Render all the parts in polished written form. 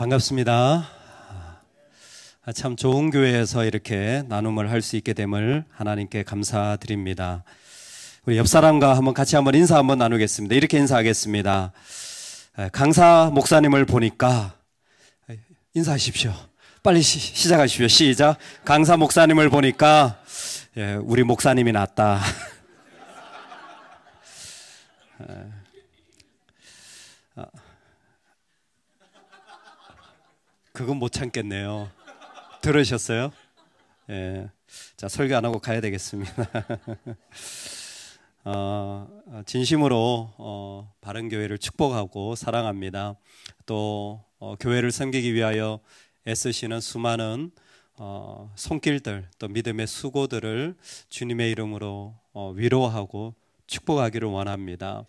반갑습니다. 참 좋은 교회에서 이렇게 나눔을 할 수 있게 됨을 하나님께 감사드립니다. 우리 옆 사람과 같이 인사 한번 나누겠습니다. 이렇게 인사하겠습니다. 강사 목사님을 보니까 인사하십시오. 빨리 시작하십시오. 시작. 강사 목사님을 보니까 우리 목사님이 낫다. 그건 못 참겠네요. 들으셨어요? 예. 자, 설교 안 하고 가야 되겠습니다. 진심으로 바른교회를 축복하고 사랑합니다. 또 교회를 섬기기 위하여 애쓰시는 수많은 손길들, 또 믿음의 수고들을 주님의 이름으로 위로하고 축복하기를 원합니다.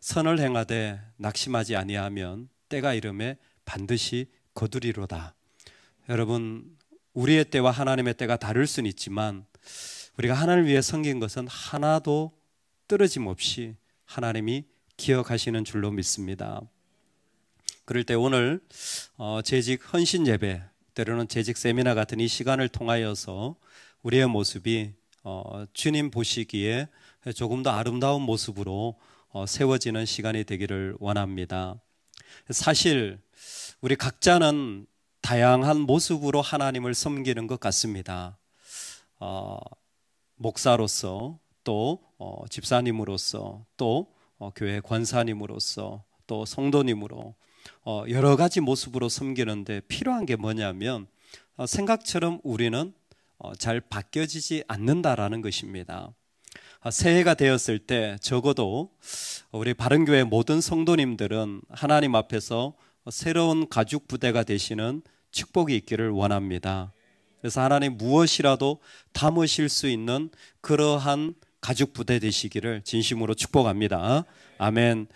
선을 행하되 낙심하지 아니하면 때가 이름에 반드시 거두리로다. 여러분, 우리의 때와 하나님의 때가 다를 수는 있지만 우리가 하나님을 위해 섬긴 것은 하나도 떨어짐 없이 하나님이 기억하시는 줄로 믿습니다. 그럴 때 오늘 재직 헌신 예배, 때로는 재직 세미나 같은 이 시간을 통하여서 우리의 모습이 주님 보시기에 조금 더 아름다운 모습으로 세워지는 시간이 되기를 원합니다. 사실 우리 각자는 다양한 모습으로 하나님을 섬기는 것 같습니다. 목사로서, 또 집사님으로서, 또 교회 권사님으로서, 또 성도님으로 여러 가지 모습으로 섬기는데 필요한 게 뭐냐면 생각처럼 우리는 잘 바뀌어지지 않는다라는 것입니다. 새해가 되었을 때 적어도 우리 바른교회 모든 성도님들은 하나님 앞에서 새로운 가죽 부대가 되시는 축복이 있기를 원합니다. 그래서 하나님 무엇이라도 담으실 수 있는 그러한 가죽 부대 되시기를 진심으로 축복합니다. 아멘.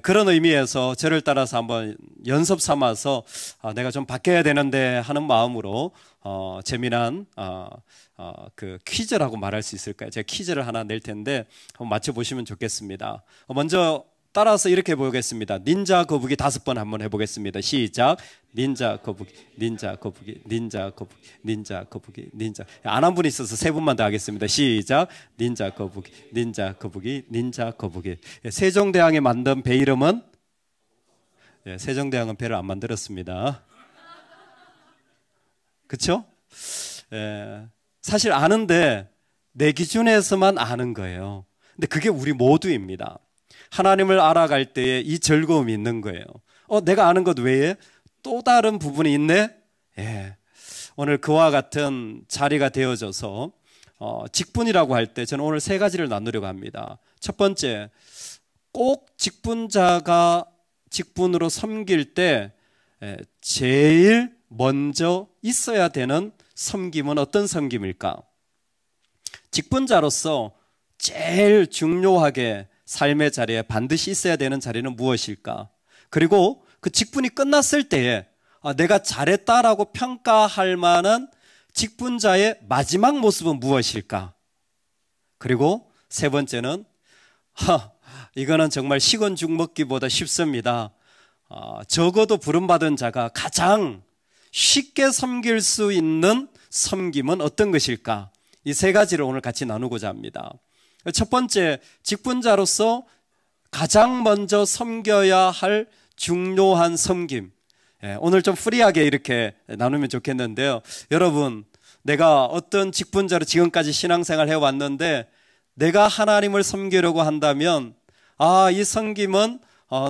그런 의미에서 저를 따라서 한번 연습 삼아서 내가 좀 바뀌어야 되는데 하는 마음으로 재미난 그 퀴즈라고 말할 수 있을까요? 제가 퀴즈를 하나 낼 텐데 한번 맞춰보시면 좋겠습니다. 먼저 따라서 이렇게 해보겠습니다. 닌자 거북이 5번 한번 해보겠습니다. 시작. 닌자 거북이, 닌자 거북이, 닌자 거북이, 닌자 거북이, 닌자. 안 한 분이 있어서 3분만 더 하겠습니다. 시작. 닌자 거북이, 닌자 거북이, 닌자 거북이. 세종대왕이 만든 배 이름은? 세종대왕은 배를 안 만들었습니다. 그렇죠? 사실 아는데 내 기준에서만 아는 거예요. 근데 그게 우리 모두입니다. 하나님을 알아갈 때에 이 즐거움이 있는 거예요. 내가 아는 것 외에 또 다른 부분이 있네? 오늘 그와 같은 자리가 되어져서 직분이라고 할 때 저는 오늘 3가지를 나누려고 합니다. 첫 번째, 꼭 직분자가 직분으로 섬길 때 제일 먼저 있어야 되는 섬김은 어떤 섬김일까? 직분자로서 제일 중요하게 삶의 자리에 반드시 있어야 되는 자리는 무엇일까? 그리고 그 직분이 끝났을 때에 내가 잘했다라고 평가할 만한 직분자의 마지막 모습은 무엇일까? 그리고 3번째는 이거는 정말 식은 죽 먹기보다 쉽습니다. 적어도 부름받은 자가 가장 쉽게 섬길 수 있는 섬김은 어떤 것일까? 이 3가지를 오늘 같이 나누고자 합니다. 첫 번째, 직분자로서 가장 먼저 섬겨야 할 중요한 섬김. 오늘 좀 프리하게 이렇게 나누면 좋겠는데요. 여러분, 내가 어떤 직분자로 지금까지 신앙생활 해왔는데 내가 하나님을 섬기려고 한다면 이 섬김은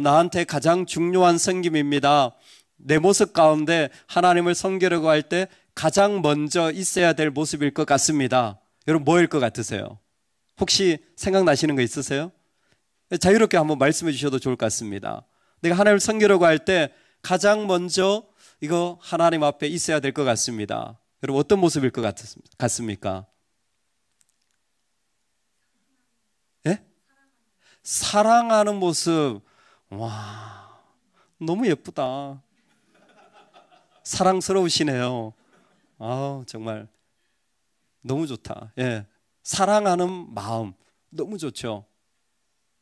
나한테 가장 중요한 섬김입니다. 내 모습 가운데 하나님을 섬기려고 할 때 가장 먼저 있어야 될 모습일 것 같습니다. 여러분, 뭐일 것 같으세요? 혹시 생각나시는 거 있으세요? 자유롭게 한번 말씀해 주셔도 좋을 것 같습니다. 내가 하나님을 섬기려고 할 때 가장 먼저 이거 하나님 앞에 있어야 될 것 같습니다. 여러분, 어떤 모습일 것 같습니까? 사랑하는 모습. 와, 너무 예쁘다. 사랑스러우시네요. 정말 너무 좋다. 사랑하는 마음 너무 좋죠.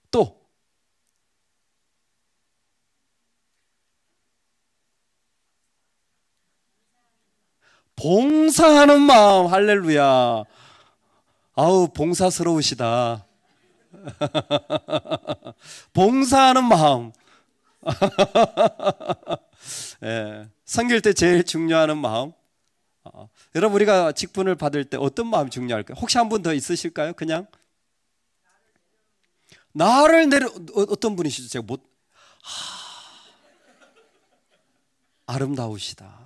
또 봉사하는 마음. 할렐루야. 아우, 봉사스러우시다. 봉사하는 마음. 예, 섬길 때 제일 중요한 마음. 여러분, 우리가 직분을 받을 때 어떤 마음이 중요할까요? 혹시 한 분 더 있으실까요? 그냥 나를 어떤 분이시죠? 제가 아름다우시다.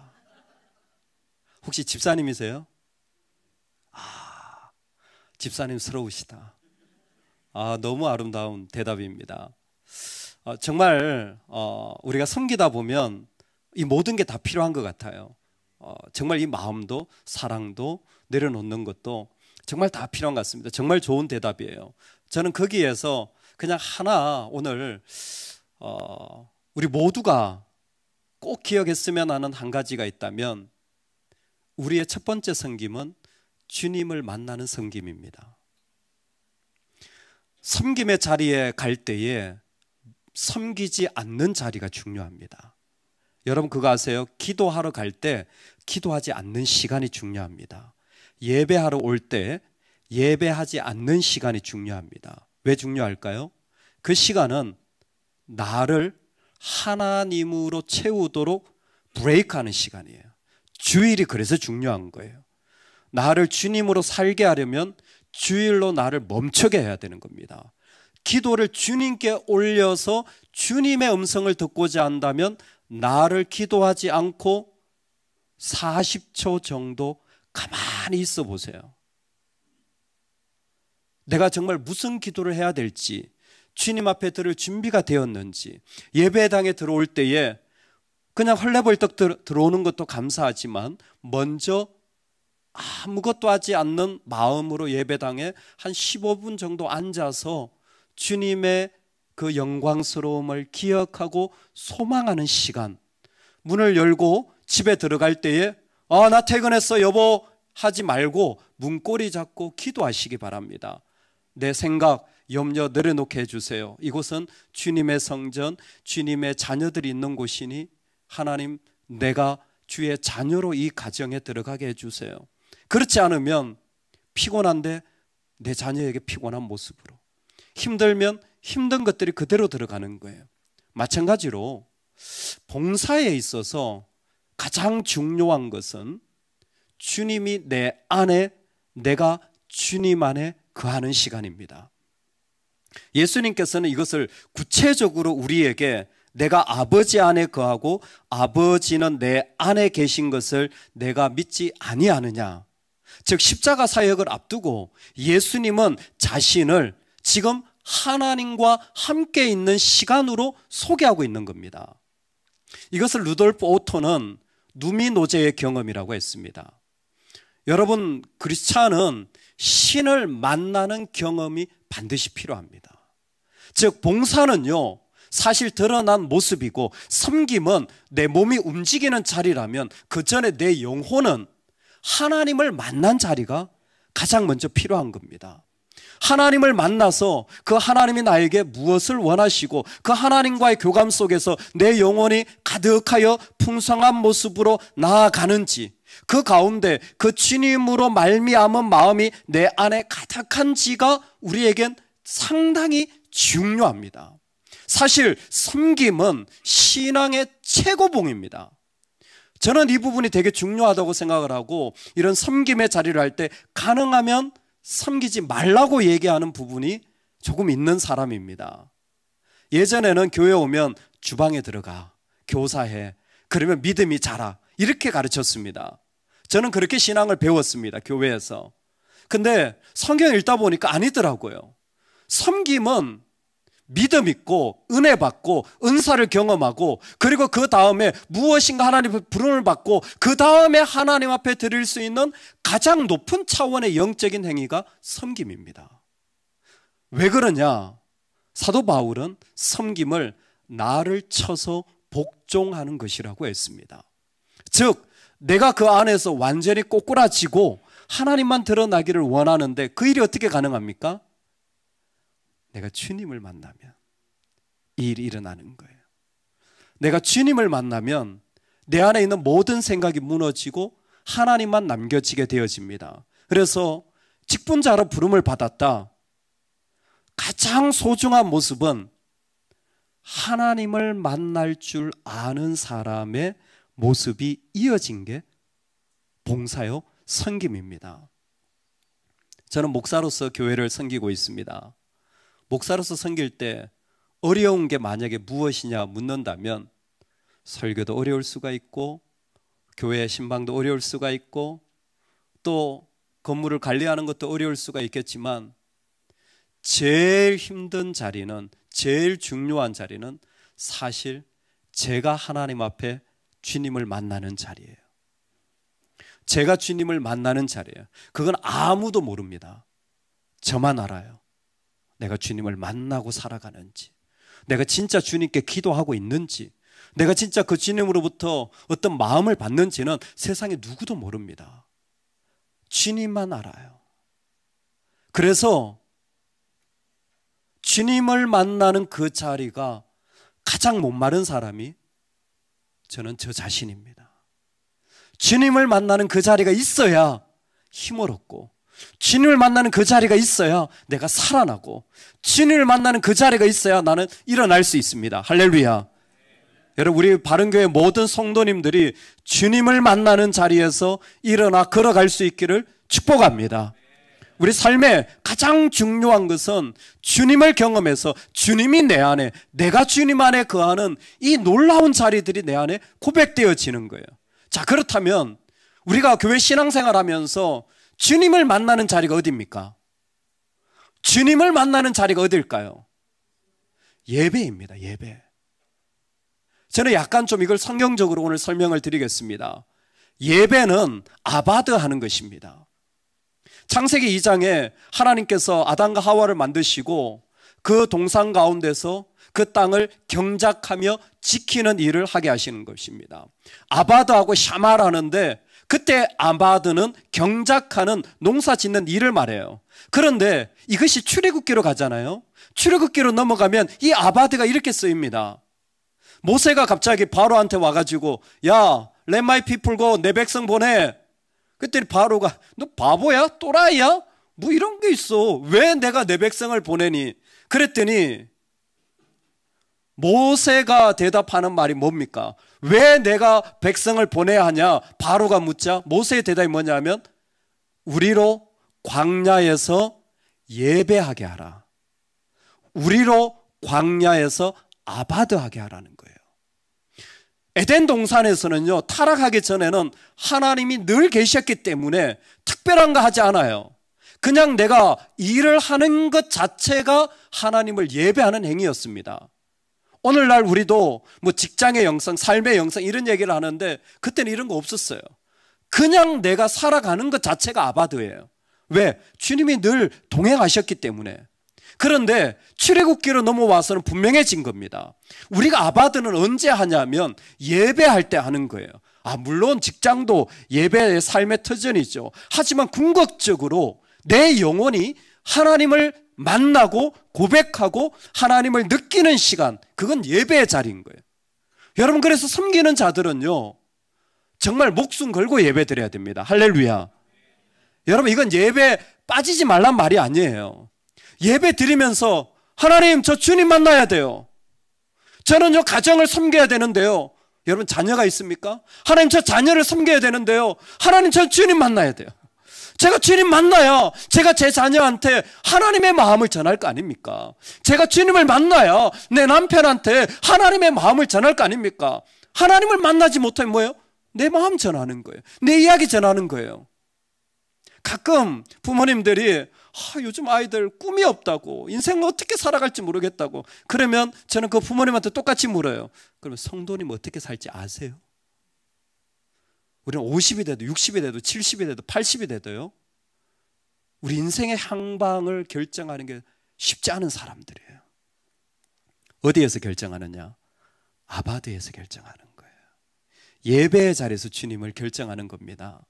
혹시 집사님이세요? 집사님스러우시다. 너무 아름다운 대답입니다. 정말 우리가 섬기다 보면 이 모든 게 다 필요한 것 같아요. 정말 이 마음도 사랑도 내려놓는 것도 정말 다 필요한 것 같습니다. 정말 좋은 대답이에요. 저는 거기에서 그냥 하나 오늘 우리 모두가 꼭 기억했으면 하는 한 가지가 있다면 우리의 첫 번째 섬김은 주님을 만나는 섬김입니다. 섬김의 자리에 갈 때에 섬기지 않는 자리가 중요합니다. 여러분 그거 아세요? 기도하러 갈 때 기도하지 않는 시간이 중요합니다. 예배하러 올 때 예배하지 않는 시간이 중요합니다. 왜 중요할까요? 그 시간은 나를 하나님으로 채우도록 브레이크하는 시간이에요. 주일이 그래서 중요한 거예요. 나를 주님으로 살게 하려면 주일로 나를 멈추게 해야 되는 겁니다. 기도를 주님께 올려서 주님의 음성을 듣고자 한다면 나를 기도하지 않고 40초 정도 가만히 있어 보세요. 내가 정말 무슨 기도를 해야 될지, 주님 앞에 들을 준비가 되었는지, 예배당에 들어올 때에 그냥 헐레벌떡 들어오는 것도 감사하지만 먼저 아무것도 하지 않는 마음으로 예배당에 한 15분 정도 앉아서 주님의 그 영광스러움을 기억하고 소망하는 시간, 문을 열고 집에 들어갈 때에 나 퇴근했어 여보 하지 말고 문고리 잡고 기도하시기 바랍니다. 내 생각, 염려 내려놓게 해주세요. 이곳은 주님의 성전, 주님의 자녀들이 있는 곳이니 하나님 내가 주의 자녀로 이 가정에 들어가게 해주세요. 그렇지 않으면 피곤한데 내 자녀에게 피곤한 모습으로, 힘들면 힘든 것들이 그대로 들어가는 거예요. 마찬가지로 봉사에 있어서 가장 중요한 것은 주님이 내 안에, 내가 주님 안에 거하는 시간입니다. 예수님께서는 이것을 구체적으로 우리에게 내가 아버지 안에 거하고 아버지는 내 안에 계신 것을 내가 믿지 아니하느냐, 즉 십자가 사역을 앞두고 예수님은 자신을 지금 하나님과 함께 있는 시간으로 소개하고 있는 겁니다. 이것을 루돌프 오토는 누미노제의 경험이라고 했습니다. 여러분, 크리스찬은 신을 만나는 경험이 반드시 필요합니다. 즉 봉사는요 사실 드러난 모습이고, 섬김은 내 몸이 움직이는 자리라면 그 전에 내 영혼은 하나님을 만난 자리가 가장 먼저 필요한 겁니다. 하나님을 만나서 그 하나님이 나에게 무엇을 원하시고 그 하나님과의 교감 속에서 내 영혼이 가득하여 풍성한 모습으로 나아가는지, 그 가운데 그 주님으로 말미암은 마음이 내 안에 가득한지가 우리에겐 상당히 중요합니다. 사실 섬김은 신앙의 최고봉입니다. 저는 이 부분이 되게 중요하다고 생각을 하고, 이런 섬김의 자리를 할 때 가능하면 섬기지 말라고 얘기하는 부분이 조금 있는 사람입니다. 예전에는 교회 오면 주방에 들어가, 교사해, 그러면 믿음이 자라, 이렇게 가르쳤습니다. 저는 그렇게 신앙을 배웠습니다, 교회에서. 근데 성경 읽다 보니까 아니더라고요. 섬김은 믿음 있고 은혜 받고 은사를 경험하고, 그리고 그 다음에 무엇인가 하나님의 부름을 받고 그 다음에 하나님 앞에 드릴 수 있는 가장 높은 차원의 영적인 행위가 섬김입니다. 왜 그러냐? 사도 바울은 섬김을 나를 쳐서 복종하는 것이라고 했습니다. 즉 내가 그 안에서 완전히 꼬꾸라지고 하나님만 드러나기를 원하는데 그 일이 어떻게 가능합니까? 내가 주님을 만나면 이 일이 일어나는 거예요. 내가 주님을 만나면 내 안에 있는 모든 생각이 무너지고 하나님만 남겨지게 되어집니다. 그래서 직분자로 부름을 받았다. 가장 소중한 모습은 하나님을 만날 줄 아는 사람의 모습이 이어진 게 봉사요 섬김입니다. 저는 목사로서 교회를 섬기고 있습니다. 목사로서 섬길 때 어려운 게 만약에 무엇이냐 묻는다면 설교도 어려울 수가 있고 교회 신방도 어려울 수가 있고 또 건물을 관리하는 것도 어려울 수가 있겠지만 제일 힘든 자리는, 제일 중요한 자리는 사실 제가 하나님 앞에 주님을 만나는 자리예요. 제가 주님을 만나는 자리예요. 그건 아무도 모릅니다. 저만 알아요. 내가 주님을 만나고 살아가는지, 내가 진짜 주님께 기도하고 있는지, 내가 진짜 그 주님으로부터 어떤 마음을 받는지는 세상에 누구도 모릅니다. 주님만 알아요. 그래서 주님을 만나는 그 자리가 가장 목마른 사람이 저는 저 자신입니다. 주님을 만나는 그 자리가 있어야 힘을 얻고, 주님을 만나는 그 자리가 있어야 내가 살아나고, 주님을 만나는 그 자리가 있어야 나는 일어날 수 있습니다. 할렐루야. 여러분, 우리 바른교회 모든 성도님들이 주님을 만나는 자리에서 일어나 걸어갈 수 있기를 축복합니다. 우리 삶의 가장 중요한 것은 주님을 경험해서 주님이 내 안에, 내가 주님 안에 거하는 이 놀라운 자리들이 내 안에 고백되어지는 거예요. 자, 그렇다면 우리가 교회 신앙생활 하면서 주님을 만나는 자리가 어디입니까? 주님을 만나는 자리가 어딜까요? 예배입니다. 예배. 저는 약간 좀 이걸 성경적으로 오늘 설명을 드리겠습니다. 예배는 아바드 하는 것입니다. 창세기 2장에 하나님께서 아담과 하와를 만드시고 그 동산 가운데서 그 땅을 경작하며 지키는 일을 하게 하시는 것입니다. 아바드하고 샤말 하는데 그때 아바드는 경작하는 농사 짓는 일을 말해요. 그런데 이것이 출애굽기로 가잖아요. 출애굽기로 넘어가면 이 아바드가 이렇게 쓰입니다. 모세가 갑자기 바로한테 와가지고 야, let my people go, 내 백성 보내. 그때 바로가 너 바보야? 또라이야? 뭐 이런 게 있어. 왜 내가 내 백성을 보내니? 그랬더니 모세가 대답하는 말이 뭡니까? 왜 내가 백성을 보내야 하냐? 바로가 묻자 모세의 대답이 뭐냐면 우리로 광야에서 예배하게 하라. 우리로 광야에서 아바드하게 하라는 거예요. 에덴 동산에서는요, 타락하기 전에는 하나님이 늘 계셨기 때문에 특별한 거 하지 않아요. 그냥 내가 일을 하는 것 자체가 하나님을 예배하는 행위였습니다. 오늘날 우리도 뭐 직장의 영성, 삶의 영성 이런 얘기를 하는데 그때는 이런 거 없었어요. 그냥 내가 살아가는 것 자체가 아바드예요. 왜? 주님이 늘 동행하셨기 때문에. 그런데 출애굽기로 넘어와서는 분명해진 겁니다. 우리가 아바드는 언제 하냐면 예배할 때 하는 거예요. 물론 직장도 예배의 삶의 터전이죠. 하지만 궁극적으로 내 영혼이 하나님을 만나고 고백하고 하나님을 느끼는 시간, 그건 예배의 자리인 거예요. 여러분, 그래서 섬기는 자들은요 정말 목숨 걸고 예배 드려야 됩니다. 할렐루야. 여러분, 이건 예배 빠지지 말란 말이 아니에요. 예배 드리면서 하나님, 저 주님 만나야 돼요. 저는 저 가정을 섬겨야 되는데요. 여러분, 자녀가 있습니까? 하나님, 저 자녀를 섬겨야 되는데요. 하나님, 저 주님 만나야 돼요. 제가 주님 만나야 제가 제 자녀한테 하나님의 마음을 전할 거 아닙니까? 제가 주님을 만나야 내 남편한테 하나님의 마음을 전할 거 아닙니까? 하나님을 만나지 못하면 뭐예요? 내 마음 전하는 거예요. 내 이야기 전하는 거예요. 가끔 부모님들이 요즘 아이들 꿈이 없다고, 인생을 어떻게 살아갈지 모르겠다고, 그러면 저는 그 부모님한테 똑같이 물어요. 그러면 성도님 어떻게 살지 아세요? 우리는 50이 돼도 60이 돼도 70이 돼도 80이 돼도요, 우리 인생의 향방을 결정하는 게 쉽지 않은 사람들이에요. 어디에서 결정하느냐? 아바드에서 결정하는 거예요. 예배의 자리에서 주님을 결정하는 겁니다.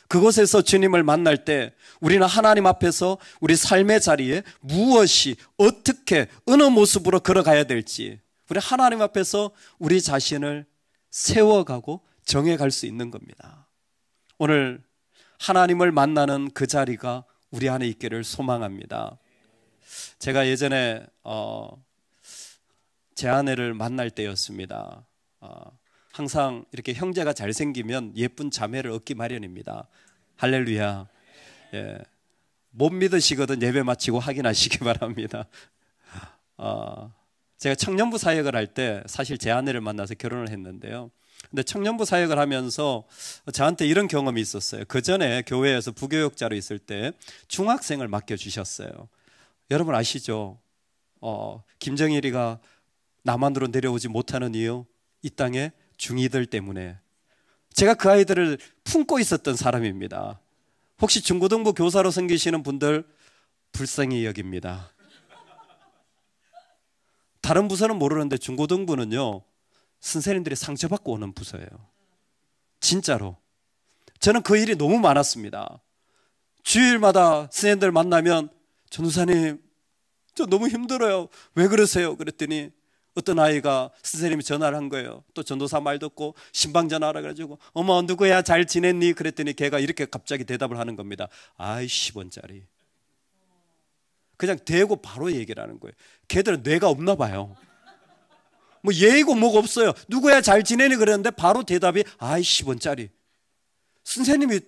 그곳에서 주님을 만날 때 우리는 하나님 앞에서 우리 삶의 자리에 무엇이, 어떻게, 어느 모습으로 걸어가야 될지 우리 하나님 앞에서 우리 자신을 세워가고 정해갈 수 있는 겁니다. 오늘 하나님을 만나는 그 자리가 우리 안에 있기를 소망합니다. 제가 예전에 제 아내를 만날 때였습니다. 항상 이렇게 형제가 잘생기면 예쁜 자매를 얻기 마련입니다. 할렐루야. 예. 못 믿으시거든 예배 마치고 확인하시기 바랍니다. 제가 청년부 사역을 할 때 사실 제 아내를 만나서 결혼을 했는데요. 근데 청년부 사역을 하면서 저한테 이런 경험이 있었어요. 그 전에 교회에서 부교육자로 있을 때 중학생을 맡겨주셨어요. 여러분 아시죠? 김정일이가 남한으로 내려오지 못하는 이유, 이 땅에 중이들 때문에. 제가 그 아이들을 품고 있었던 사람입니다. 혹시 중고등부 교사로 섬기시는 분들 불쌍히 여깁니다. 다른 부서는 모르는데 중고등부는요, 선생님들이 상처받고 오는 부서예요. 진짜로. 저는 그 일이 너무 많았습니다. 주일마다 선생님들 만나면 전도사님, 저 너무 힘들어요. 왜 그러세요? 그랬더니 어떤 아이가 선생님이 전화를 한 거예요. 또 전도사 말 듣고 신방 전화하라 그래가지고 어머 누구야 잘 지냈니? 그랬더니 걔가 이렇게 갑자기 대답을 하는 겁니다. 아이 10원짜리. 그냥 대고 바로 얘기를 하는 거예요. 걔들은 뇌가 없나 봐요. 뭐 예의고 뭐가 없어요. 누구야 잘 지내니? 그랬는데 바로 대답이 아이 10원짜리. 선생님이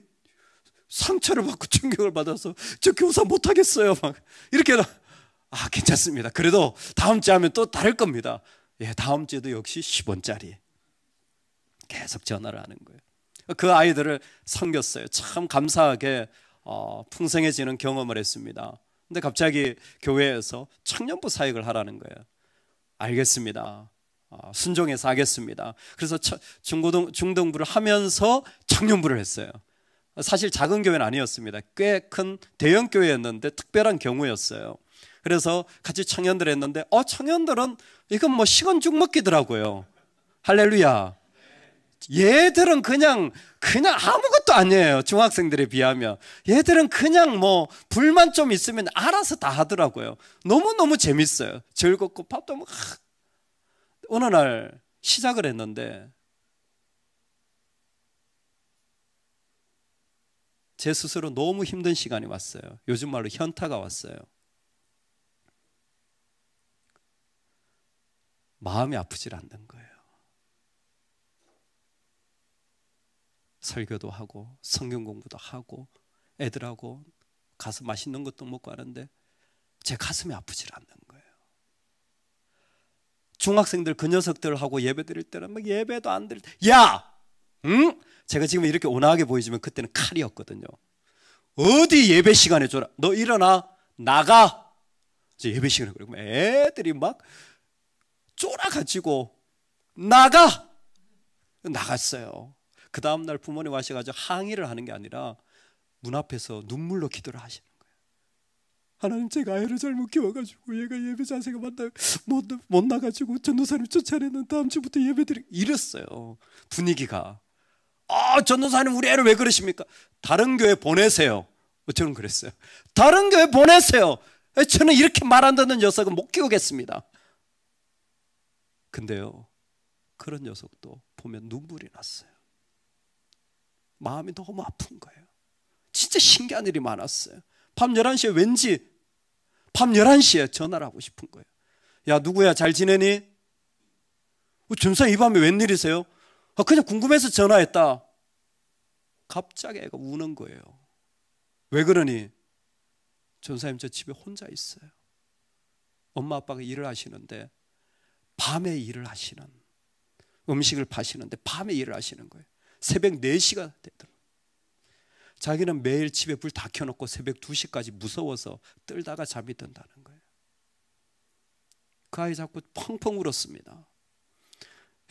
상처를 받고 충격을 받아서 저 교사 못하겠어요. 막 이렇게. 괜찮습니다. 그래도 다음 주에 하면 또 다를 겁니다. 예, 다음 주에도 역시 10원짜리. 계속 전화를 하는 거예요. 그 아이들을 섬겼어요. 참 감사하게 풍성해지는 경험을 했습니다. 근데 갑자기 교회에서 청년부 사역을 하라는 거예요. 알겠습니다. 순종해서 하겠습니다. 그래서 중등부를 하면서 청년부를 했어요. 사실 작은 교회는 아니었습니다. 꽤 큰 대형 교회였는데 특별한 경우였어요. 그래서 같이 청년들 했는데 청년들은 이건 뭐 시건 죽 먹기더라고요. 할렐루야. 얘들은 그냥 아무것도 아니에요. 중학생들에 비하면. 얘들은 그냥 뭐 불만 좀 있으면 알아서 다 하더라고요. 너무너무 재밌어요. 즐겁고 밥도 뭐. 어느 날 시작을 했는데 제 스스로 너무 힘든 시간이 왔어요. 요즘 말로 현타가 왔어요. 마음이 아프질 않는 거예요. 설교도 하고 성경 공부도 하고 애들하고 가서 맛있는 것도 먹고 하는데 제 가슴이 아프질 않는 거예요. 중학생들 그 녀석들하고 예배 드릴 때는 막 예배도 안 드릴 때 야! 응? 제가 지금 이렇게 온화하게 보이지만 그때는 칼이었거든요. 어디 예배 시간에 줘라. 너 일어나. 나가. 예배 시간에 그러고 애들이 막 쫄아가지고 나갔어요. 그 다음날 부모님 와셔가지고 항의를 하는 게 아니라 문 앞에서 눈물로 기도를 하시는 거예요. 하나님, 제가 아이를 잘못 키워가지고 얘가 예배 자세가 못 나가지고 전도사님 쫓아내는 다음 주부터 예배드리고 이랬어요. 분위기가. 전도사님 우리 애를 왜 그러십니까? 다른 교회 보내세요. 저는 그랬어요. 다른 교회 보내세요. 저는 이렇게 말 안 듣는 녀석은 못 키우겠습니다. 근데요, 그런 녀석도 보면 눈물이 났어요. 마음이 너무 아픈 거예요. 진짜 신기한 일이 많았어요. 밤 11시에 왠지 밤 11시에 전화를 하고 싶은 거예요. 야, 누구야 잘 지내니? 전사 이 밤에 웬일이세요? 그냥 궁금해서 전화했다. 갑자기 애가 우는 거예요. 왜 그러니? 전사님 저 집에 혼자 있어요. 엄마 아빠가 일을 하시는데 밤에 일을 하시는, 음식을 파시는데 밤에 일을 하시는 거예요. 새벽 4시가 되더라고요. 자기는 매일 집에 불 다 켜놓고 새벽 2시까지 무서워서 떨다가 잠이 든다는 거예요. 그 아이 자꾸 펑펑 울었습니다.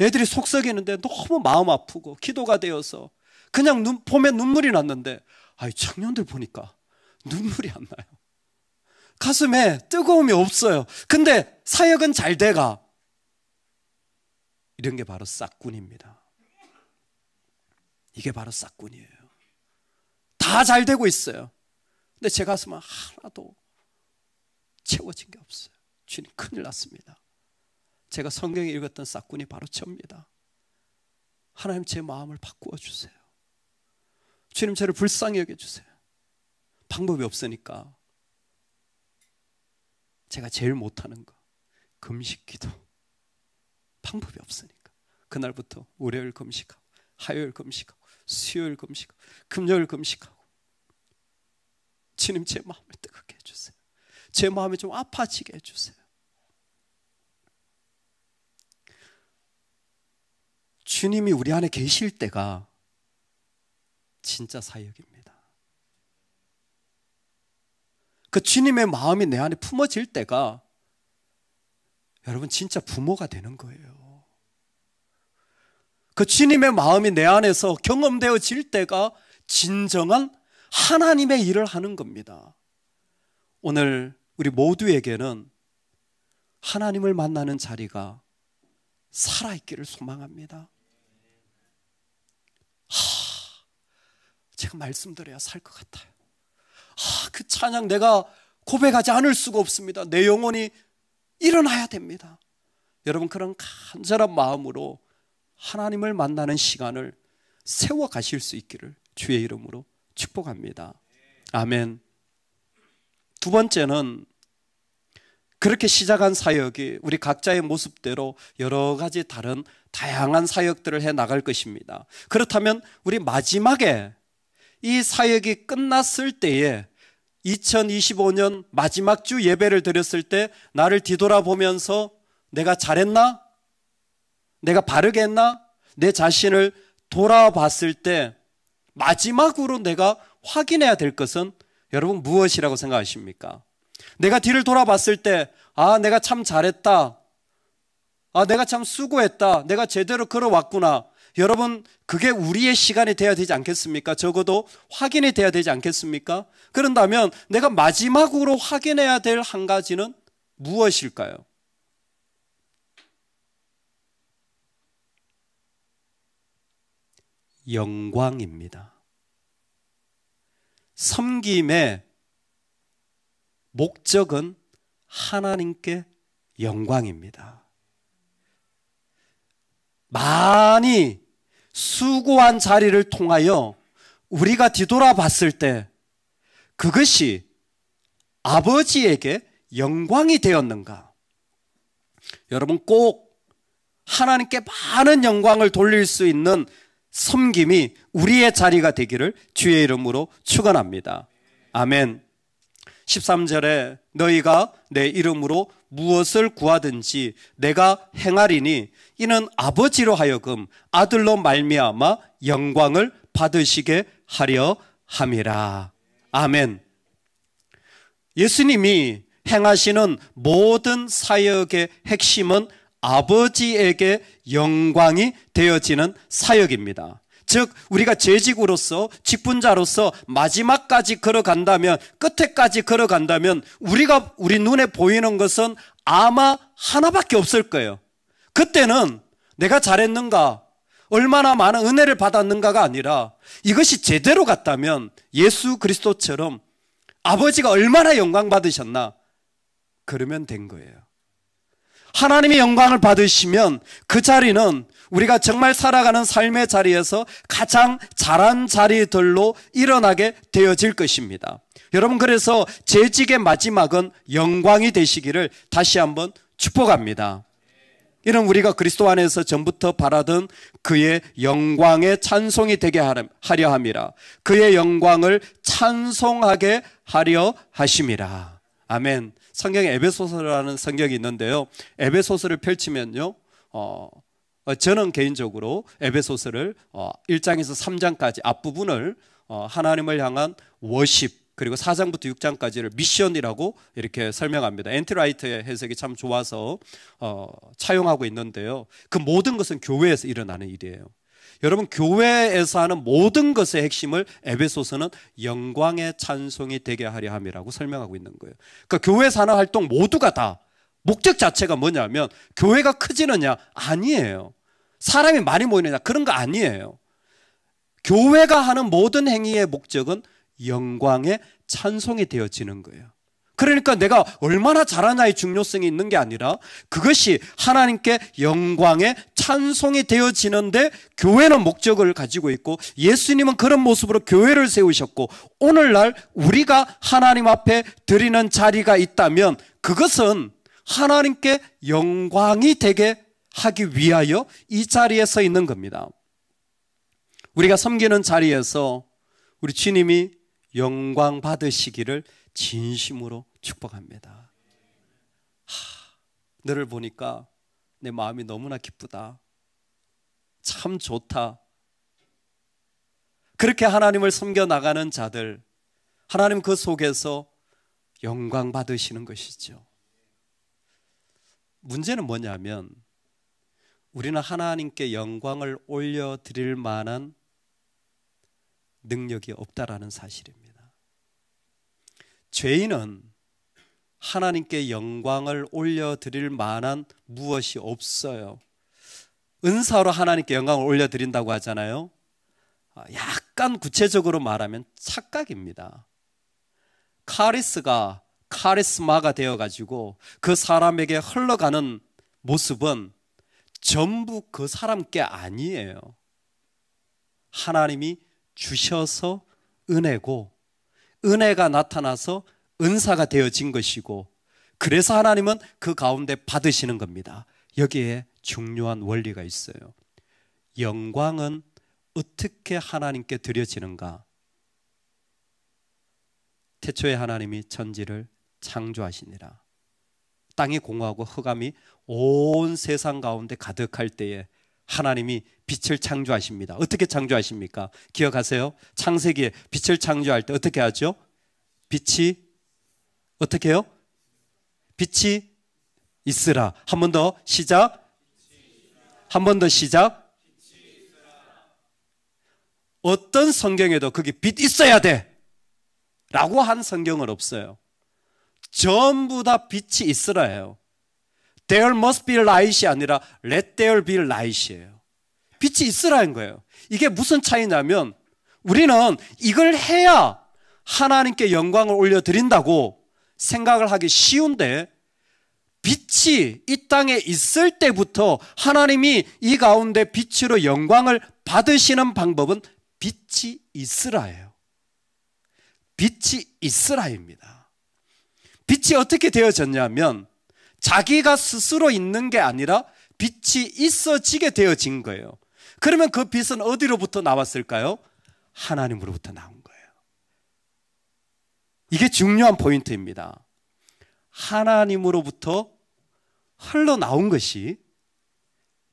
애들이 속썩이는데 너무 마음 아프고 기도가 되어서 그냥 보면 눈물이 났는데 청년들 보니까 눈물이 안 나요. 가슴에 뜨거움이 없어요. 근데 사역은 잘 돼가. 이런 게 바로 싹군입니다. 이게 바로 싹군이에요. 다 잘 되고 있어요. 근데 제 가슴은 하나도 채워진 게 없어요. 주님, 큰일 났습니다. 제가 성경에 읽었던 싹군이 바로 접니다. 하나님, 제 마음을 바꾸어 주세요. 주님 저를 불쌍히 여겨주세요. 방법이 없으니까 제가 제일 못하는 거 금식 기도. 방법이 없으니까 그날부터 월요일 금식하고 화요일 금식하고 수요일 금식하고 금요일 금식하고 주님 제 마음을 뜨겁게 해주세요. 제 마음이 좀 아파지게 해주세요. 주님이 우리 안에 계실 때가 진짜 사역입니다. 그 주님의 마음이 내 안에 품어질 때가 여러분 진짜 부모가 되는 거예요. 그 주님의 마음이 내 안에서 경험되어질 때가 진정한 하나님의 일을 하는 겁니다. 오늘 우리 모두에게는 하나님을 만나는 자리가 살아있기를 소망합니다. 제가 말씀드려야 살 것 같아요. 그 찬양 내가 고백하지 않을 수가 없습니다. 내 영혼이 일어나야 됩니다. 여러분 그런 간절한 마음으로 하나님을 만나는 시간을 세워 가실 수 있기를 주의 이름으로 축복합니다. 아멘. 두 번째는 그렇게 시작한 사역이 우리 각자의 모습대로 여러 가지 다른 다양한 사역들을 해 나갈 것입니다. 그렇다면 우리 마지막에 이 사역이 끝났을 때에 2025년 마지막 주 예배를 드렸을 때 나를 뒤돌아보면서 내가 잘했나? 내가 바르게 했나? 내 자신을 돌아봤을 때 마지막으로 내가 확인해야 될 것은 여러분 무엇이라고 생각하십니까? 내가 뒤를 돌아봤을 때 내가 참 잘했다. 내가 참 수고했다. 내가 제대로 걸어왔구나. 여러분 그게 우리의 시간이 돼야 되지 않겠습니까? 적어도 확인이 돼야 되지 않겠습니까? 그런다면 내가 마지막으로 확인해야 될 한 가지는 무엇일까요? 영광입니다. 섬김의 목적은 하나님께 영광입니다. 많이 수고한 자리를 통하여 우리가 뒤돌아봤을 때 그것이 아버지에게 영광이 되었는가? 여러분 꼭 하나님께 많은 영광을 돌릴 수 있는 섬김이 우리의 자리가 되기를 주의 이름으로 축원합니다. 아멘. 13절에 너희가 내 이름으로 무엇을 구하든지 내가 행하리니 이는 아버지로 하여금 아들로 말미암아 영광을 받으시게 하려 함이라. 아멘. 예수님이 행하시는 모든 사역의 핵심은 아버지에게 영광이 되어지는 사역입니다. 즉 우리가 재직으로서 직분자로서 마지막까지 걸어간다면 끝에까지 걸어간다면 우리 눈에 보이는 것은 아마 하나밖에 없을 거예요. 그때는 내가 잘했는가 얼마나 많은 은혜를 받았는가가 아니라 이것이 제대로 갔다면 예수 그리스도처럼 아버지가 얼마나 영광 받으셨나 그러면 된 거예요. 하나님의 영광을 받으시면 그 자리는 우리가 정말 살아가는 삶의 자리에서 가장 잘한 자리들로 일어나게 되어질 것입니다. 여러분 그래서 재직의 마지막은 영광이 되시기를 다시 한번 축복합니다. 이는 우리가 그리스도 안에서 전부터 바라던 그의 영광의 찬송이 되게 하려 함이라. 그의 영광을 찬송하게 하려 하심이라. 아멘. 성경에 에베소서라는 성경이 있는데요. 에베소서를 펼치면요. 저는 개인적으로 에베소서를 1장에서 3장까지 앞부분을 하나님을 향한 워십 그리고 4장부터 6장까지를 미션이라고 이렇게 설명합니다. 엔트라이트의 해석이 참 좋아서 차용하고 있는데요. 그 모든 것은 교회에서 일어나는 일이에요. 여러분 교회에서 하는 모든 것의 핵심을 에베소서는 영광의 찬송이 되게 하려 함이라고 설명하고 있는 거예요. 그러니까 교회에서 하는 활동 모두가 다 목적 자체가 뭐냐면 교회가 커지느냐? 아니에요. 사람이 많이 모이느냐? 그런 거 아니에요. 교회가 하는 모든 행위의 목적은 영광의 찬송이 되어지는 거예요. 그러니까 내가 얼마나 잘하냐의 중요성이 있는 게 아니라 그것이 하나님께 영광의 찬송이 되어지는데 교회는 목적을 가지고 있고 예수님은 그런 모습으로 교회를 세우셨고 오늘날 우리가 하나님 앞에 드리는 자리가 있다면 그것은 하나님께 영광이 되게 하기 위하여 이 자리에 서 있는 겁니다. 우리가 섬기는 자리에서 우리 주님이 영광 받으시기를 진심으로 축복합니다. 너를 보니까 내 마음이 너무나 기쁘다. 참 좋다. 그렇게 하나님을 섬겨 나가는 자들, 하나님 그 속에서 영광 받으시는 것이죠. 문제는 뭐냐면 우리는 하나님께 영광을 올려드릴 만한 능력이 없다라는 사실입니다. 죄인은 하나님께 영광을 올려드릴 만한 무엇이 없어요. 은사로 하나님께 영광을 올려드린다고 하잖아요. 약간 구체적으로 말하면 착각입니다. 카리스마가 되어가지고 그 사람에게 흘러가는 모습은 전부 그 사람 게 아니에요. 하나님이 주셔서 은혜고 은혜가 나타나서 은사가 되어진 것이고 그래서 하나님은 그 가운데 받으시는 겁니다. 여기에 중요한 원리가 있어요. 영광은 어떻게 하나님께 드려지는가? 태초에 하나님이 천지를 창조하시니라. 땅이 공허하고 흑암이 온 세상 가운데 가득할 때에 하나님이 빛을 창조하십니다. 어떻게 창조하십니까? 기억하세요? 창세기에 빛을 창조할 때 어떻게 하죠? 빛이 어떻게 해요? 빛이 있으라. 한 번 더 시작. 한 번 더 시작. 어떤 성경에도 거기 빛 있어야 돼 라고 한 성경은 없어요. 전부 다 빛이 있으라예요. There must be light이 아니라 Let there be light이에요. 빛이 있으라는 거예요. 이게 무슨 차이냐면 우리는 이걸 해야 하나님께 영광을 올려드린다고 생각을 하기 쉬운데 빛이 이 땅에 있을 때부터 하나님이 이 가운데 빛으로 영광을 받으시는 방법은 빛이 있으라예요. 빛이 있으라입니다. 빛이 어떻게 되어졌냐면 자기가 스스로 있는 게 아니라 빛이 있어지게 되어진 거예요. 그러면 그 빛은 어디로부터 나왔을까요? 하나님으로부터 나온 거예요. 이게 중요한 포인트입니다. 하나님으로부터 흘러나온 것이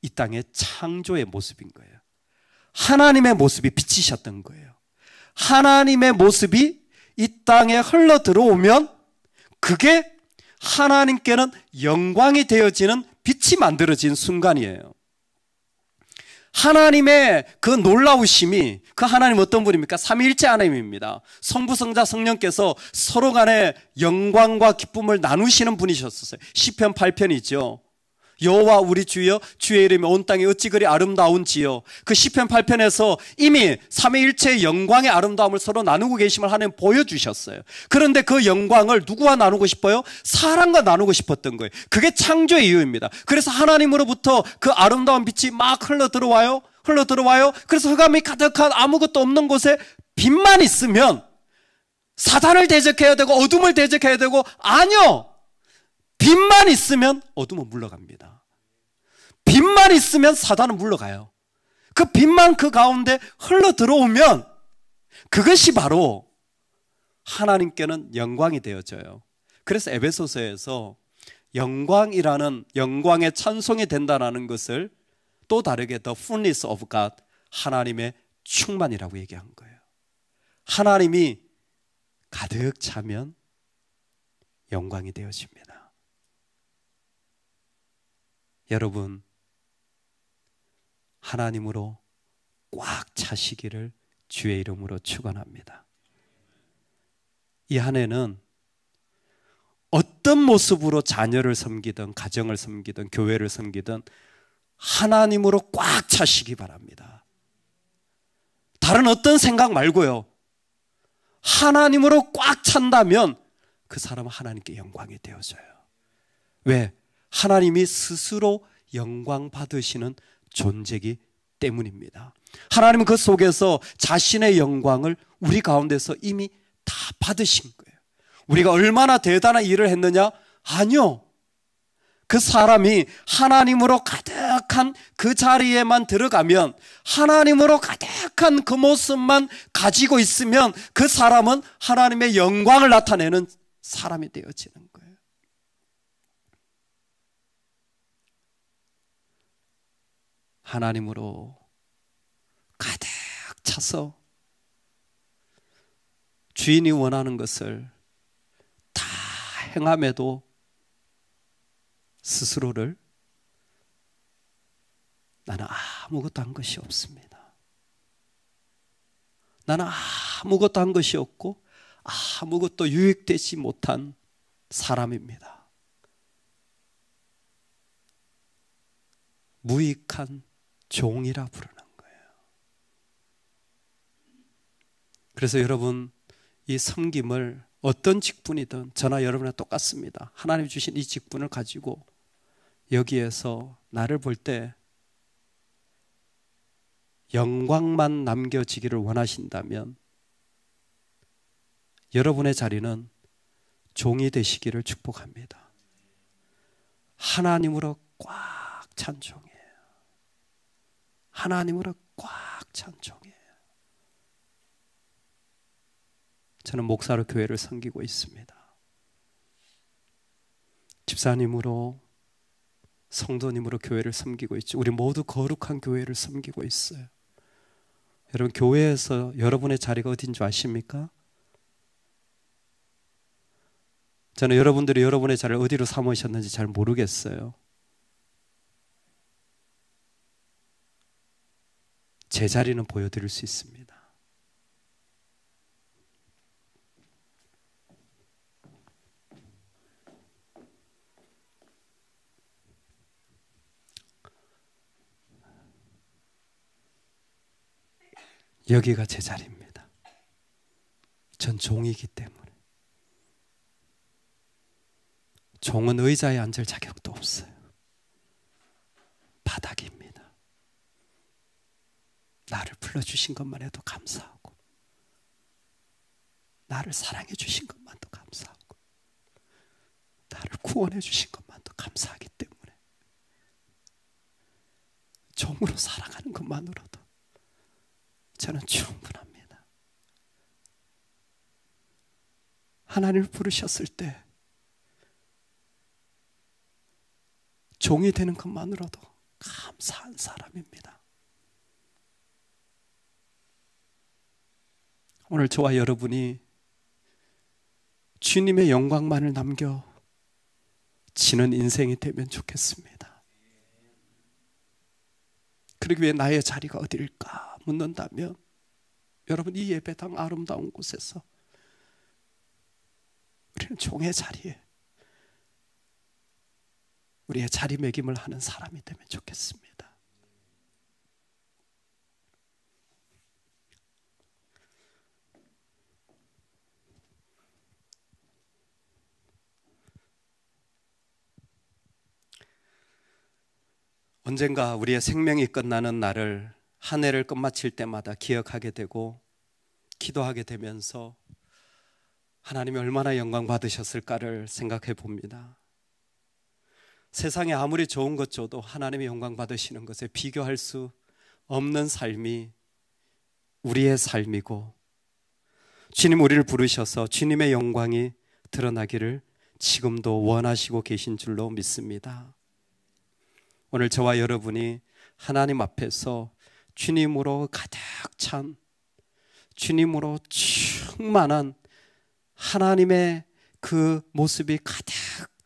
이 땅의 창조의 모습인 거예요. 하나님의 모습이 빛이셨던 거예요. 하나님의 모습이 이 땅에 흘러 들어오면 그게 하나님께는 영광이 되어지는 빛이 만들어진 순간이에요. 하나님의 그 놀라우심이 그 하나님 어떤 분입니까? 삼위일체 하나님입니다. 성부, 성자, 성령께서 서로 간에 영광과 기쁨을 나누시는 분이셨어요. 시편 8편이죠. 여호와 우리 주여 주의 이름이 온 땅에 어찌 그리 아름다운지요. 그 시편 8편에서 이미 삼위일체의 영광의 아름다움을 서로 나누고 계심을 하나님 보여주셨어요. 그런데 그 영광을 누구와 나누고 싶어요? 사람과 나누고 싶었던 거예요. 그게 창조의 이유입니다. 그래서 하나님으로부터 그 아름다운 빛이 막 흘러 들어와요. 그래서 흑암이 가득한 아무것도 없는 곳에 빛만 있으면 사단을 대적해야 되고 어둠을 대적해야 되고 아니요. 빛만 있으면 어둠은 물러갑니다. 빛만 있으면 사단은 물러가요. 그 빛만 그 가운데 흘러 들어오면 그것이 바로 하나님께는 영광이 되어져요. 그래서 에베소서에서 영광이라는 영광의 찬송이 된다는 것을 또 다르게 The fullness of God, 하나님의 충만이라고 얘기한 거예요. 하나님이 가득 차면 영광이 되어집니다. 여러분, 하나님으로 꽉 차시기를 주의 이름으로 축원합니다. 이 한 해는 어떤 모습으로 자녀를 섬기든 가정을 섬기든 교회를 섬기든 하나님으로 꽉 차시기 바랍니다. 다른 어떤 생각 말고요. 하나님으로 꽉 찬다면 그 사람은 하나님께 영광이 되어져요. 왜? 하나님이 스스로 영광 받으시는 존재이기 때문입니다. 하나님은 그 속에서 자신의 영광을 우리 가운데서 이미 다 받으신 거예요. 우리가 얼마나 대단한 일을 했느냐? 아니요. 그 사람이 하나님으로 가득한 그 자리에만 들어가면, 하나님으로 가득한 그 모습만 가지고 있으면 그 사람은 하나님의 영광을 나타내는 사람이 되어지는 거예요. 하나님으로 가득 차서 주인이 원하는 것을 다 행함에도 스스로를 나는 아무것도 한 것이 없습니다. 나는 아무것도 한 것이 없고 아무것도 유익되지 못한 사람입니다. 무익한 종이라 부르는 거예요. 그래서 여러분, 이 섬김을 어떤 직분이든 저나 여러분이나 똑같습니다. 하나님 주신 이 직분을 가지고 여기에서 나를 볼 때 영광만 남겨지기를 원하신다면 여러분의 자리는 종이 되시기를 축복합니다. 하나님으로 꽉 찬 종이에요. 하나님으로 꽉 찬 종이에요. 저는 목사로 교회를 섬기고 있습니다. 집사님으로, 성도님으로 교회를 섬기고 있죠. 우리 모두 거룩한 교회를 섬기고 있어요. 여러분, 교회에서 여러분의 자리가 어딘 줄 아십니까? 저는 여러분들이 여러분의 자리를 어디로 삼으셨는지 잘 모르겠어요. 제 자리는 보여드릴 수 있습니다. 여기가 제 자리입니다. 전 종이기 때문에. 종은 의자에 앉을 자격도 없어요. 바닥입니다. 나를 불러주신 것만 해도 감사하고, 나를 사랑해 주신 것만도 감사하고, 나를 구원해 주신 것만도 감사하기 때문에 종으로 살아가는 것만으로도 저는 충분합니다. 하나님을 부르셨을 때 종이 되는 것만으로도 감사한 사람입니다. 오늘 저와 여러분이 주님의 영광만을 남겨 지는 인생이 되면 좋겠습니다. 그러기 위해 나의 자리가 어디일까 묻는다면, 여러분, 이 예배당 아름다운 곳에서 우리는 종의 자리에 우리의 자리매김을 하는 사람이 되면 좋겠습니다. 언젠가 우리의 생명이 끝나는 날을, 한 해를 끝마칠 때마다 기억하게 되고 기도하게 되면서 하나님이 얼마나 영광 받으셨을까를 생각해 봅니다. 세상에 아무리 좋은 것 줘도 하나님이 영광 받으시는 것에 비교할 수 없는 삶이 우리의 삶이고, 주님 우리를 부르셔서 주님의 영광이 드러나기를 지금도 원하시고 계신 줄로 믿습니다. 오늘 저와 여러분이 하나님 앞에서 주님으로 가득 찬, 주님으로 충만한 하나님의 그 모습이 가득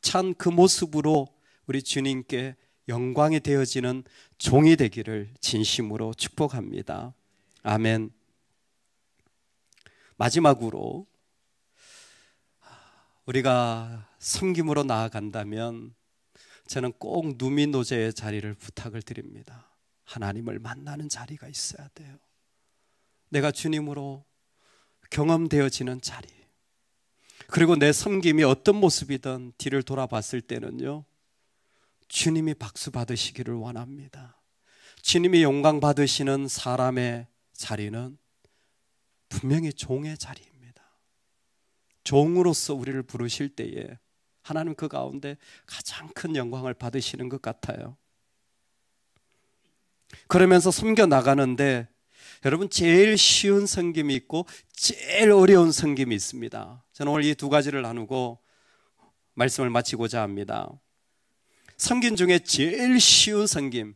찬 그 모습으로 우리 주님께 영광이 되어지는 종이 되기를 진심으로 축복합니다. 아멘. 마지막으로 우리가 섬김으로 나아간다면 저는 꼭 누민노제의 자리를 부탁을 드립니다. 하나님을 만나는 자리가 있어야 돼요. 내가 주님으로 경험되어지는 자리, 그리고 내 섬김이 어떤 모습이든 뒤를 돌아봤을 때는요, 주님이 박수 받으시기를 원합니다. 주님이 영광 받으시는 사람의 자리는 분명히 종의 자리입니다. 종으로서 우리를 부르실 때에 하나님 그 가운데 가장 큰 영광을 받으시는 것 같아요. 그러면서 섬겨 나가는데 여러분, 제일 쉬운 섬김이 있고 제일 어려운 섬김이 있습니다. 저는 오늘 이 두 가지를 나누고 말씀을 마치고자 합니다. 섬김 중에 제일 쉬운 섬김,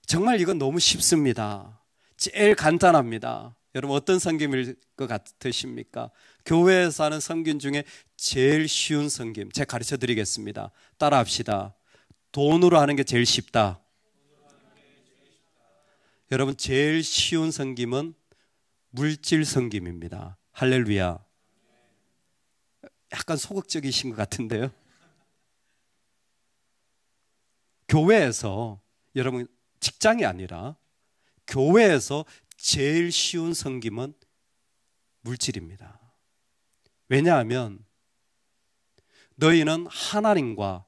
정말 이건 너무 쉽습니다. 제일 간단합니다. 여러분, 어떤 섬김일 것 같으십니까? 교회에서 하는 섬김 중에 제일 쉬운 섬김, 제가 가르쳐 드리겠습니다. 따라합시다. 돈으로 하는 게 제일 쉽다. 여러분, 제일 쉬운 섬김은 물질 섬김입니다. 할렐루야. 약간 소극적이신 것 같은데요. 교회에서, 여러분, 직장이 아니라 교회에서 제일 쉬운 섬김은 물질입니다. 왜냐하면 너희는 하나님과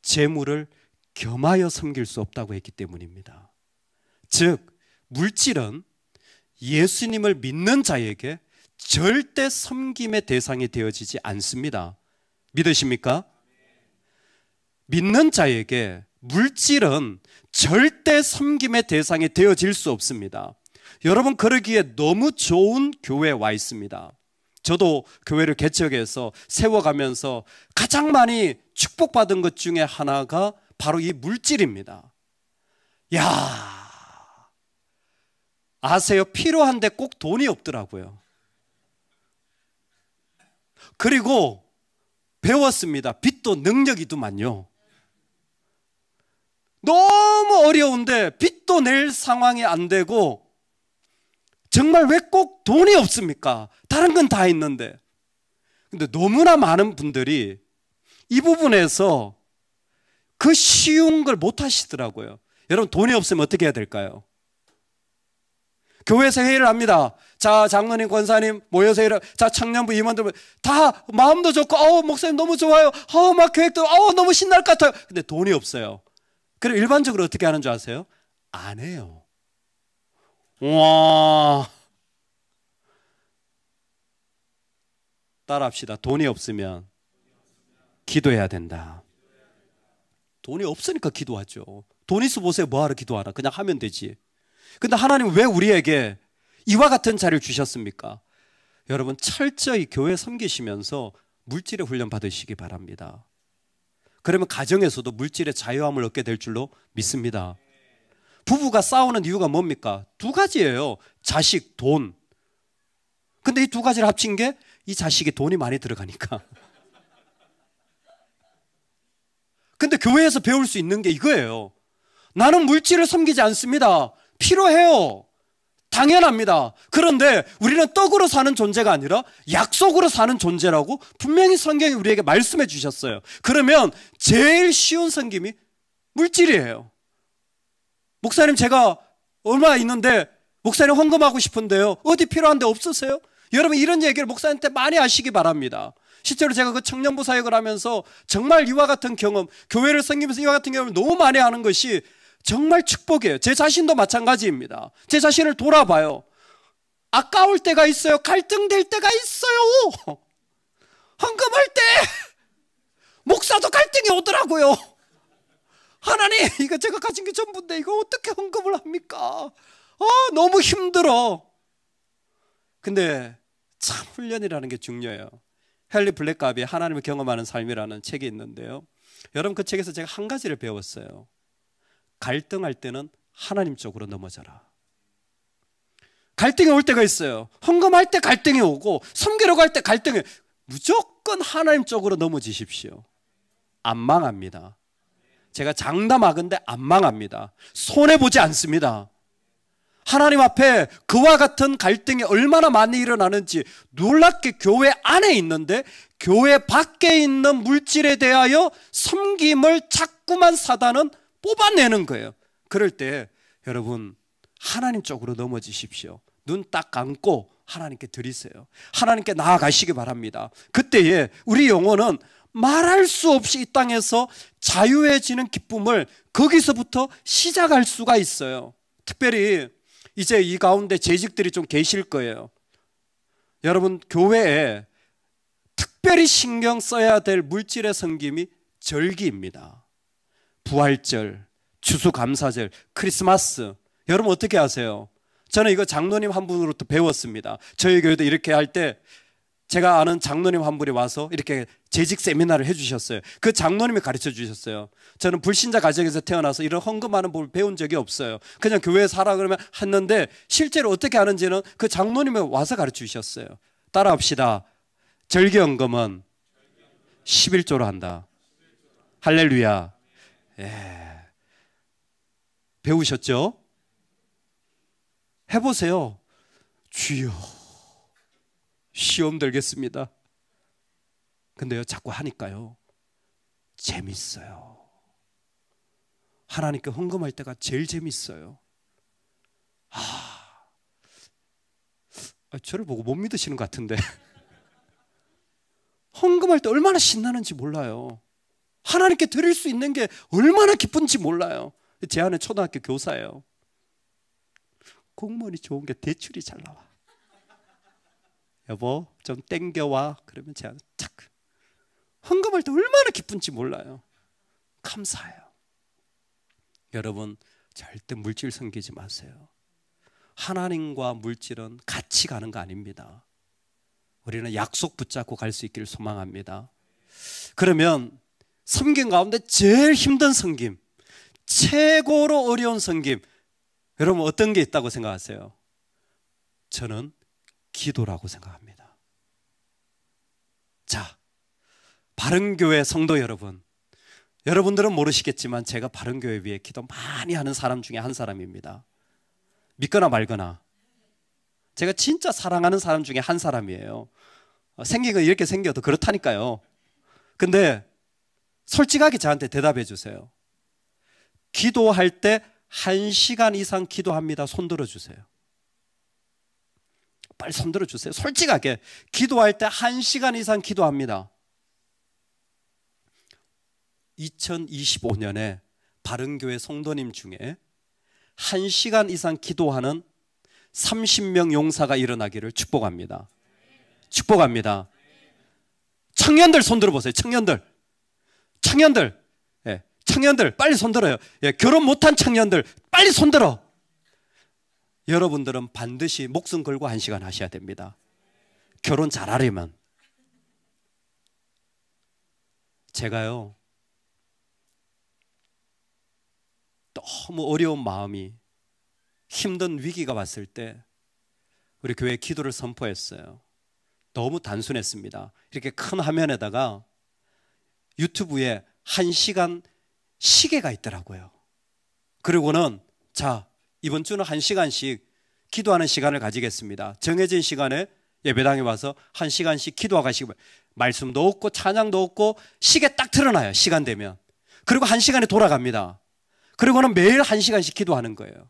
재물을 겸하여 섬길 수 없다고 했기 때문입니다. 즉, 물질은 예수님을 믿는 자에게 절대 섬김의 대상이 되어지지 않습니다. 믿으십니까? 믿는 자에게 물질은 절대 섬김의 대상이 되어질 수 없습니다. 여러분, 그러기에 너무 좋은 교회에 와 있습니다. 저도 교회를 개척해서 세워가면서 가장 많이 축복받은 것 중에 하나가 바로 이 물질입니다. 야, 아세요? 필요한데 꼭 돈이 없더라고요. 그리고 배웠습니다. 빚도 능력이더만요. 너무 어려운데 빚도 낼 상황이 안 되고, 정말 왜 꼭 돈이 없습니까? 다른 건 다 있는데. 근데 너무나 많은 분들이 이 부분에서 그 쉬운 걸 못 하시더라고요. 여러분, 돈이 없으면 어떻게 해야 될까요? 교회에서 회의를 합니다. 자, 장로님, 권사님 모여서 회의를, 자, 청년부 임원들 다 마음도 좋고, 목사님 너무 좋아요. 막 계획도, 너무 신날 것 같아요. 근데 돈이 없어요. 그럼 일반적으로 어떻게 하는 줄 아세요? 안 해요. 와, 따라합시다. 돈이 없으면 기도해야 된다. 돈이 없으니까 기도하죠. 돈 있어 보세요. 뭐하러 기도하라. 그냥 하면 되지. 근데 하나님은 왜 우리에게 이와 같은 자리를 주셨습니까? 여러분, 철저히 교회 섬기시면서 물질의 훈련 받으시기 바랍니다. 그러면 가정에서도 물질의 자유함을 얻게 될 줄로 믿습니다. 부부가 싸우는 이유가 뭡니까? 두 가지예요. 자식, 돈. 근데 이 두 가지를 합친 게 이 자식이 돈이 많이 들어가니까. 근데 교회에서 배울 수 있는 게 이거예요. 나는 물질을 섬기지 않습니다. 필요해요. 당연합니다. 그런데 우리는 떡으로 사는 존재가 아니라 약속으로 사는 존재라고 분명히 성경이 우리에게 말씀해 주셨어요. 그러면 제일 쉬운 섬김이 물질이에요. 목사님, 제가 얼마 있는데 목사님 헌금하고 싶은데요, 어디 필요한데 없으세요? 여러분, 이런 얘기를 목사님한테 많이 하시기 바랍니다. 실제로 제가 그 청년부 사역을 하면서 정말 이와 같은 경험, 교회를 섬기면서 이와 같은 경험을 너무 많이 하는 것이 정말 축복이에요. 제 자신도 마찬가지입니다. 제 자신을 돌아봐요. 아까울 때가 있어요. 갈등될 때가 있어요. 헌금할 때 목사도 갈등이 오더라고요. 하나님, 이거 제가 가진 게 전부인데 이거 어떻게 헌금을 합니까? 너무 힘들어. 근데 참 훈련이라는 게 중요해요. 헨리 블랙갑이 하나님을 경험하는 삶이라는 책이 있는데요, 여러분, 그 책에서 제가 한 가지를 배웠어요. 갈등할 때는 하나님 쪽으로 넘어져라. 갈등이 올 때가 있어요. 헌금할 때 갈등이 오고 섬기려고 할 때 갈등이, 무조건 하나님 쪽으로 넘어지십시오. 안 망합니다. 제가 장담하건대 안 망합니다. 손해보지 않습니다. 하나님 앞에 그와 같은 갈등이 얼마나 많이 일어나는지 놀랍게 교회 안에 있는데 교회 밖에 있는 물질에 대하여 섬김을 자꾸만 사단은 뽑아내는 거예요. 그럴 때 여러분, 하나님 쪽으로 넘어지십시오. 눈 딱 감고 하나님께 드리세요. 하나님께 나아가시기 바랍니다. 그때에 우리 영혼은 말할 수 없이 이 땅에서 자유해지는 기쁨을 거기서부터 시작할 수가 있어요. 특별히 이제 이 가운데 재직들이 좀 계실 거예요. 여러분, 교회에 특별히 신경 써야 될 물질의 섬김이 절기입니다. 부활절, 추수감사절, 크리스마스. 여러분 어떻게 하세요? 저는 이거 장로님 한 분으로부터 배웠습니다. 저희 교회도 이렇게 할 때 제가 아는 장로님 한 분이 와서 이렇게 재직 세미나를 해주셨어요. 그 장로님이 가르쳐 주셨어요. 저는 불신자 가정에서 태어나서 이런 헌금하는 법을 배운 적이 없어요. 그냥 교회에 살아 그러면 했는데 실제로 어떻게 하는지는 그 장로님이 와서 가르쳐 주셨어요. 따라합시다. 절기헌금은 11조로 한다. 할렐루야. 예. 배우셨죠? 해보세요. 주여, 시험 들겠습니다. 근데요, 자꾸 하니까요, 재밌어요. 하나님께 헌금할 때가 제일 재밌어요. 저를 보고 못 믿으시는 것 같은데. 헌금할 때 얼마나 신나는지 몰라요. 하나님께 드릴 수 있는 게 얼마나 기쁜지 몰라요. 제 아내 초등학교 교사예요. 공무원이 좋은 게 대출이 잘 나와. 여보 좀 땡겨와. 그러면 제 아내 착. 헌금할 때 얼마나 기쁜지 몰라요. 감사해요. 여러분 절대 물질 섬기지 마세요. 하나님과 물질은 같이 가는 거 아닙니다. 우리는 약속 붙잡고 갈 수 있기를 소망합니다. 그러면 섬김 가운데 제일 힘든 섬김, 최고로 어려운 섬김, 여러분 어떤 게 있다고 생각하세요? 저는 기도라고 생각합니다. 자, 바른교회 성도 여러분, 여러분들은 모르시겠지만 제가 바른교회 위해 기도 많이 하는 사람 중에 한 사람입니다. 믿거나 말거나 제가 진짜 사랑하는 사람 중에 한 사람이에요. 생긴 건 이렇게 생겨도 그렇다니까요. 근데 솔직하게 저한테 대답해 주세요. 기도할 때 1시간 이상 기도합니다. 손 들어주세요. 빨리 손 들어주세요. 솔직하게 기도할 때 1시간 이상 기도합니다. 2025년에 바른교회 성도님 중에 1시간 이상 기도하는 30명 용사가 일어나기를 축복합니다. 축복합니다. 청년들 손 들어보세요. 청년들, 예, 청년들 빨리 손 들어요. 예, 결혼 못한 청년들 빨리 손 들어. 여러분들은 반드시 목숨 걸고 1시간 하셔야 됩니다. 결혼 잘하려면. 제가요 너무 어려운 마음이, 힘든 위기가 왔을 때 우리 교회에 기도를 선포했어요. 너무 단순했습니다. 이렇게 큰 화면에다가 유튜브에 1시간 시계가 있더라고요. 그리고는 자, 이번 주는 1시간씩 기도하는 시간을 가지겠습니다. 정해진 시간에 예배당에 와서 1시간씩 기도하고 가시고, 말씀도 없고 찬양도 없고 시계 딱 틀어놔요. 시간 되면. 그리고 1시간에 돌아갑니다. 그리고는 매일 1시간씩 기도하는 거예요.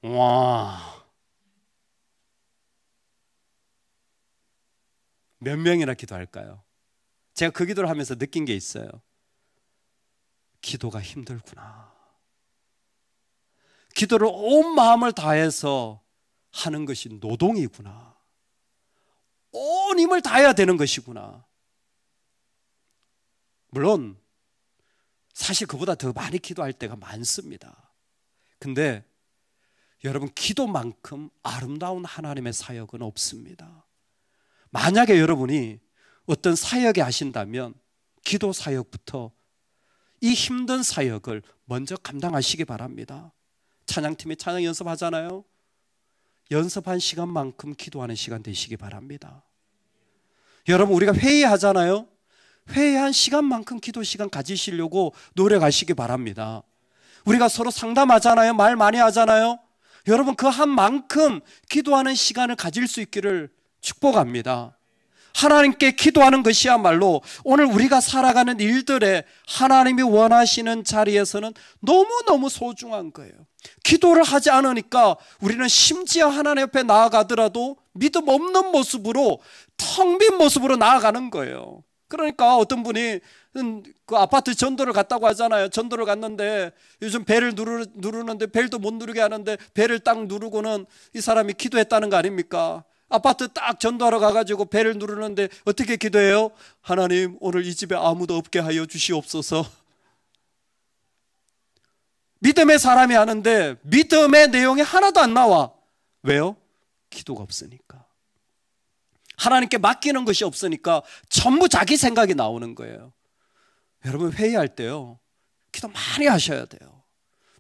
와, 몇 명이나 기도할까요? 제가 그 기도를 하면서 느낀 게 있어요. 기도가 힘들구나. 기도를 온 마음을 다해서 하는 것이 노동이구나. 온 힘을 다해야 되는 것이구나. 물론 사실 그보다 더 많이 기도할 때가 많습니다. 근데 여러분, 기도만큼 아름다운 하나님의 사역은 없습니다. 만약에 여러분이 어떤 사역에 하신다면 기도 사역부터 이 힘든 사역을 먼저 감당하시기 바랍니다. 찬양팀이 찬양 연습하잖아요. 연습한 시간만큼 기도하는 시간 되시기 바랍니다. 여러분, 우리가 회의하잖아요. 회의한 시간만큼 기도 시간 가지시려고 노력하시기 바랍니다. 우리가 서로 상담하잖아요. 말 많이 하잖아요. 여러분, 그 한 만큼 기도하는 시간을 가질 수 있기를 축복합니다. 하나님께 기도하는 것이야말로 오늘 우리가 살아가는 일들에 하나님이 원하시는 자리에서는 너무너무 소중한 거예요. 기도를 하지 않으니까 우리는 심지어 하나님 옆에 나아가더라도 믿음 없는 모습으로, 텅 빈 모습으로 나아가는 거예요. 그러니까 어떤 분이 그 아파트 전도를 갔다고 하잖아요. 전도를 갔는데 요즘 벨을 누르는데 벨도 못 누르게 하는데 벨을 딱 누르고는 이 사람이 기도했다는 거 아닙니까? 아파트 딱 전도하러 가가지고 벨을 누르는데 어떻게 기도해요? 하나님, 오늘 이 집에 아무도 없게 하여 주시옵소서. 믿음의 사람이 하는데 믿음의 내용이 하나도 안 나와. 왜요? 기도가 없으니까. 하나님께 맡기는 것이 없으니까 전부 자기 생각이 나오는 거예요. 여러분, 회의할 때요, 기도 많이 하셔야 돼요.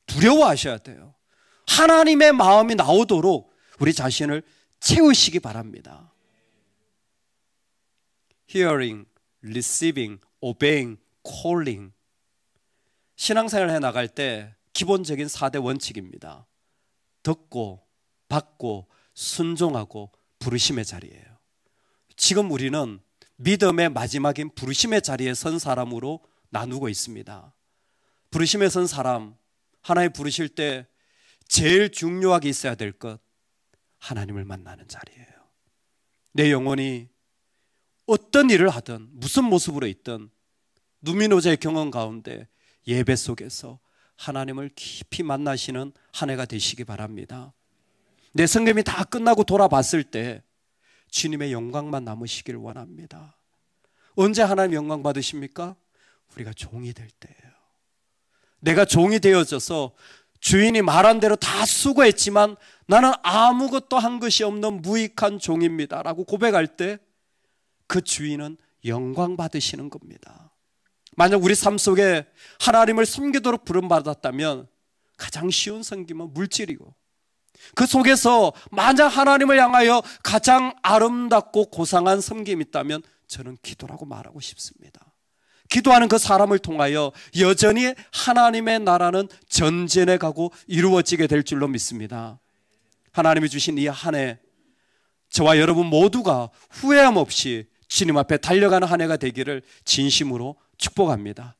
두려워하셔야 돼요. 하나님의 마음이 나오도록 우리 자신을 채우시기 바랍니다. Hearing, receiving, obeying, calling. 신앙생활을 해나갈 때 기본적인 4대 원칙입니다. 듣고, 받고, 순종하고, 부르심의 자리예요. 지금 우리는 믿음의 마지막인 부르심의 자리에 선 사람으로 나누고 있습니다. 부르심에 선 사람, 하나님 부르실 때 제일 중요하게 있어야 될 것, 하나님을 만나는 자리예요. 내 영혼이 어떤 일을 하든 무슨 모습으로 있든 누미노자의 경험 가운데 예배 속에서 하나님을 깊이 만나시는 한 해가 되시기 바랍니다. 내 성경이 다 끝나고 돌아봤을 때 주님의 영광만 남으시길 원합니다. 언제 하나님 영광 받으십니까? 우리가 종이 될 때예요. 내가 종이 되어져서 주인이 말한 대로 다 수고했지만 나는 아무것도 한 것이 없는 무익한 종입니다 라고 고백할 때 그 주인은 영광 받으시는 겁니다. 만약 우리 삶 속에 하나님을 섬기도록 부름받았다면 가장 쉬운 섬김은 물질이고, 그 속에서 만약 하나님을 향하여 가장 아름답고 고상한 섬김이 있다면 저는 기도라고 말하고 싶습니다. 기도하는 그 사람을 통하여 여전히 하나님의 나라는 전진해 가고 이루어지게 될 줄로 믿습니다. 하나님이 주신 이 한 해, 저와 여러분 모두가 후회함 없이 주님 앞에 달려가는 한 해가 되기를 진심으로 축복합니다.